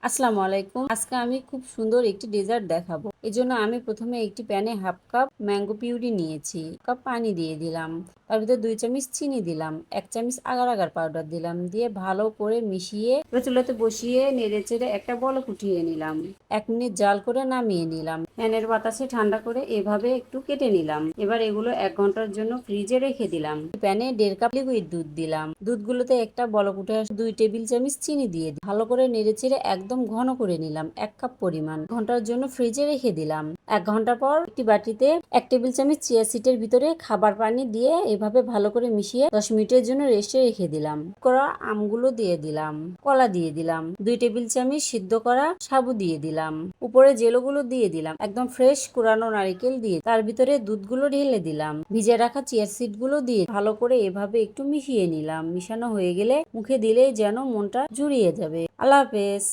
আসসালামু আলাইকুম। আজকে আমি খুব সুন্দর একটি ডেজার্ট দেখাবো। এজন্য আমি প্রথমে একটি প্যানে হাফ কাপ ম্যাঙ্গো পিউরি নিয়েছি, কাপ পানি দিয়ে দিলাম, তার ভিতরে 2 চামচ চিনি দিলাম, 1 চামচ আগার আগার পাউডার দিলাম, দিয়ে ভালো করে মিশিয়ে চুলাতে বসিয়ে নেড়েচেড়ে একটা বলক উঠিয়ে নিলাম। 1 মিনিট জাল করে নামিয়ে নিলাম। ফ্যানের বাতাসে ঠান্ডা করে এভাবে একটু কেটে নিলাম। এবার এগুলো 1 ঘন্টার জন্য ফ্রিজে রেখে দিলাম। প্যানে 1.5 কাপ লিকুইড দুধ দিলাম। দুধগুলোতে একটা বলক উঠে আসে 2 টেবিল চামচ চিনি দিয়ে ভালো করে নেড়েচেড়ে একদম ঘন করে নিলাম। 1 কাপ পরিমাণ ঘন্টার জন্য ফ্রিজে রেখে দিলাম। 1 ঘন্টা পর একটি বাটিতে 1 টেবিল চামচ চিয়া সিডের ভিতরে খাবার পানি দিয়ে এভাবে ভালো করে মিশিয়ে 10 মিনিটের জন্য রেস্টে রেখে দিলাম। করা আমগুলো দিয়ে দিলাম, কলা দিয়ে দিলাম, 2 টেবিল চামচ সিদ্ধ করা সাবু দিয়ে দিলাম, উপরে জেলোগুলো দিয়ে দিলাম, একদম ফ্রেশ কুড়ানো নারকেল দিয়ে তার ভিতরে দুধগুলো ঢেলে দিলাম, ভিজে রাখা চিয়া সিড গুলো দিয়ে ভালো করে এভাবে একটু মিশিয়ে নিলাম। মিশানো হয়ে গেলে মুখে দিলেই যেন মনটা জুড়িয়ে যাবে। আল্লাহ হাফেজ।